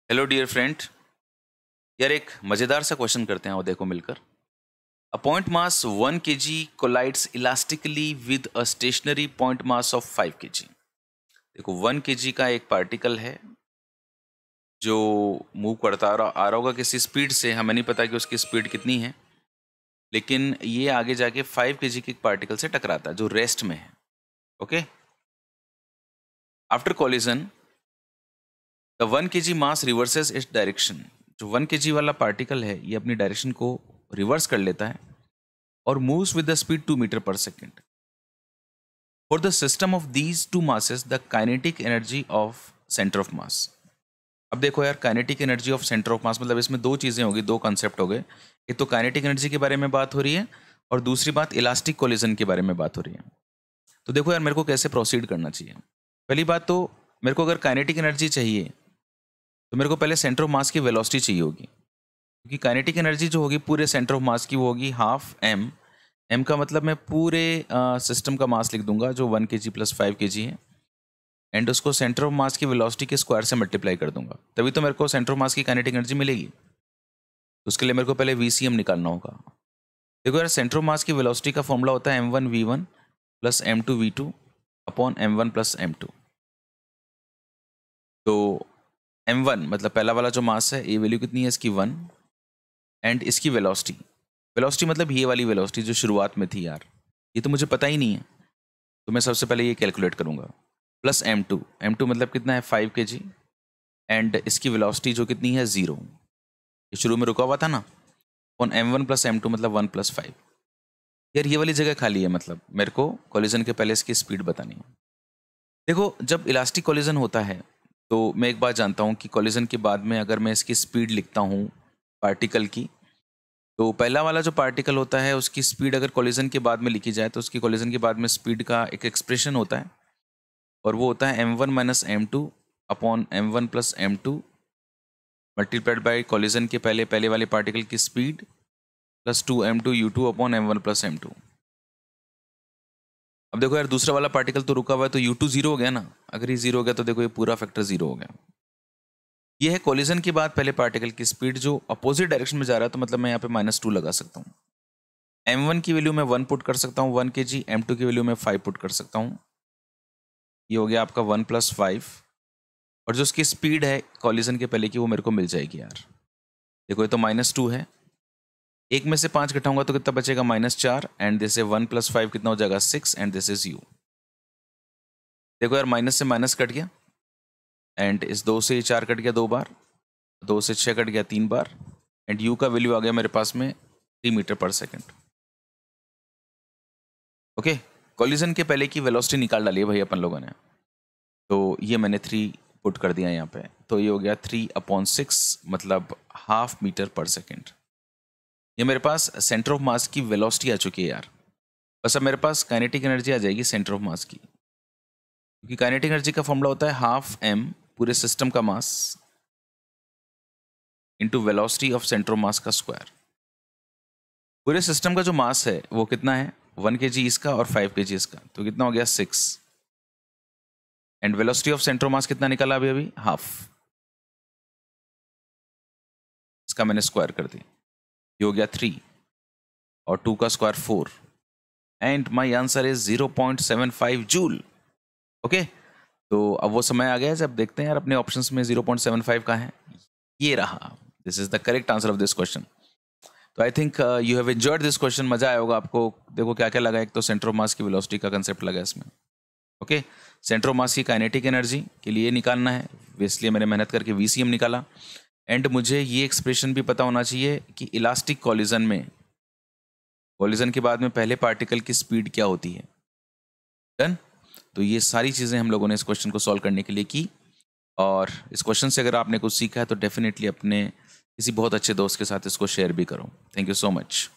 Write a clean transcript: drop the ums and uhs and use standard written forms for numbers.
Hello dear friend. यार एक मज़ेदार सा क्वेश्चन करते हैं और देखो मिलकर। A point mass 1 kg collides elastically with a stationary point mass of 5 kg। देखो 1 kg का एक पार्टिकल है जो मूव करता आ रहा होगा किसी स्पीड से, हमें नहीं पता कि उसकी स्पीड कितनी है, लेकिन ये आगे जाके 5 kg के एक पार्टिकल से टकराता है जो रेस्ट में है। Okay, after collision the 1 kg mass reverses its direction. जो 1 kg वाला पार्टिकल है ये अपनी डायरेक्शन को रिवर्स कर लेता है और moves with the speed 2 metre per second. For the system of these two masses the kinetic energy of centre of mass. अब देखो यार, kinetic energy of centre of mass मतलब इसमें दो चीज़ें होगी, दो कॉन्सेप्ट हो गए। एक तो काइनेटिक एनर्जी के बारे में बात हो रही है और दूसरी बात इलास्टिक कोलिजन के बारे में बात हो रही है। तो देखो यार, मेरे को कैसे प्रोसीड करना चाहिए। पहली बात तो मेरे को अगर काइनेटिक एनर्जी चाहिए तो मेरे को पहले सेंटर ऑफ मास की वेलोसिटी चाहिए होगी, क्योंकि काइनेटिक एनर्जी जो होगी पूरे सेंटर ऑफ मास की वो होगी हाफ एम। एम का मतलब मैं पूरे सिस्टम का मास लिख दूंगा जो 1 kg प्लस 5 kg है, एंड उसको सेंटर ऑफ मास की वेलोसिटी के स्क्वायर से मल्टीप्लाई कर दूंगा, तभी तो मेरे को सेंटर ऑफ मास की काइनेटिक एनर्जी मिलेगी। तो उसके लिए मेरे को पहले VCM निकालना होगा। देखो यार, सेंटर ऑफ मास की वेलोसिटी का फॉर्मूला होता है m1v1 plus m2v2 upon m1 plus m2। तो m1 मतलब पहला वाला जो मास है, ये वैल्यू कितनी है इसकी 1, एंड इसकी वेलोसिटी, वेलोसिटी मतलब ये वाली वेलोसिटी जो शुरुआत में थी यार, ये तो मुझे पता ही नहीं है, तो मैं सबसे पहले ये कैलकुलेट करूंगा। प्लस m2, m2 मतलब कितना है 5 kg, एंड इसकी वेलोसिटी जो कितनी है 0, ये शुरू में रुका हुआ था ना, ऑन m1 प्लस m2 मतलब 1 प्लस 5। यार ये वाली जगह खाली है, मतलब मेरे को कॉलिजन के पहले इसकी स्पीड बतानी है। देखो जब इलास्टिक कॉलिजन होता है तो मैं एक बात जानता हूँ कि कॉलिजन के बाद में अगर मैं इसकी स्पीड लिखता हूँ पार्टिकल की, तो पहला वाला जो पार्टिकल होता है उसकी स्पीड अगर कॉलिजन के बाद में लिखी जाए तो उसकी कॉलिजन के बाद में स्पीड का एक एक्सप्रेशन होता है, और वो होता है m1 minus m2 upon m1 plus m2 multiplied by collision के पहले वाले पार्टिकल की speed plus 2m2 u2 upon m1 plus m2। अब देखो यार, दूसरा वाला पार्टिकल तो रुका हुआ है तो u2 जीरो हो गया ना। अगर ये जीरो हो गया तो देखो ये पूरा फैक्टर जीरो हो गया। ये है कॉलिजन के बाद पहले पार्टिकल की स्पीड जो अपोजिट डायरेक्शन में जा रहा है, तो मतलब मैं यहाँ पे -2 लगा सकता हूँ। m1 की वैल्यू मैं 1 पुट कर सकता हूँ 1 kg, m2 की वैल्यू मैं 5 पुट कर सकता हूँ। ये हो गया आपका 1 प्लस 5, और जो उसकी स्पीड है कॉलिजन के पहले की वो मेरे को मिल जाएगी यार। देखो ये तो -2 है, एक में से 5 घटाऊंगा तो कितना बचेगा -4, एंड दिस 1 प्लस 5 कितना हो जाएगा 6, एंड दिस इज u। देखो यार, माइनस से माइनस कट गया, एंड इस 2 से 4 कट गया 2 बार, 2 से 6 कट गया 3 बार, एंड u का वैल्यू आ गया मेरे पास में 3 metre per second. Okay, collision के पहले की वेलोसिटी निकाल डाली है भाई अपन लोगों ने, तो ये मैंने 3 पुट कर दिया यहाँ पे, तो ये हो गया 3/6 मतलब हाफ मीटर पर सेकेंड। ये मेरे पास सेंटर ऑफ मास की वेलोसिटी आ चुकी है यार। बस अब मेरे पास काइनेटिक एनर्जी आ जाएगी सेंटर ऑफ मास की, क्योंकि काइनेटिक एनर्जी का फॉर्मूला होता है हाफ m पूरे सिस्टम का mass into velocity of centre of मास का स्क्वायर। पूरे सिस्टम का जो मास है वो कितना है 1 kg इसका और 5 kg इसका, तो कितना हो गया 6, and velocity of centre of मास कितना निकाला अभी अभी हाफ, इसका मैंने स्क्वायर कर दिया, ये हो गया 3 और 2 का square 4, and my answer is 0.75 joule. Okay, तो अब वो समय आ गया है जब देखते हैं यार अपने ऑप्शंस में 0.75 का है। ये रहा, this is the correct answer of this question. तो I think you have enjoyed this question, मजा आया होगा आपको। देखो क्या क्या लगा, एक तो सेंटर ऑफ मास की वेलोसिटी का कंसेप्ट लगा इसमें। ओके, सेंटर ऑफ मास की काइनेटिक एनर्जी के लिए निकालना है, इसलिए मैंने मेहनत करके VCM निकाला, एंड मुझे ये एक्सप्रेशन भी पता होना चाहिए कि इलास्टिक कॉलिजन में कॉलिजन के बाद में पहले पार्टिकल की स्पीड क्या होती है। डन। तो ये सारी चीज़ें हम लोगों ने इस क्वेश्चन को सॉल्व करने के लिए की, और इस क्वेश्चन से अगर आपने कुछ सीखा है तो डेफिनेटली अपने किसी बहुत अच्छे दोस्त के साथ इसको शेयर भी करो। Thank you so much.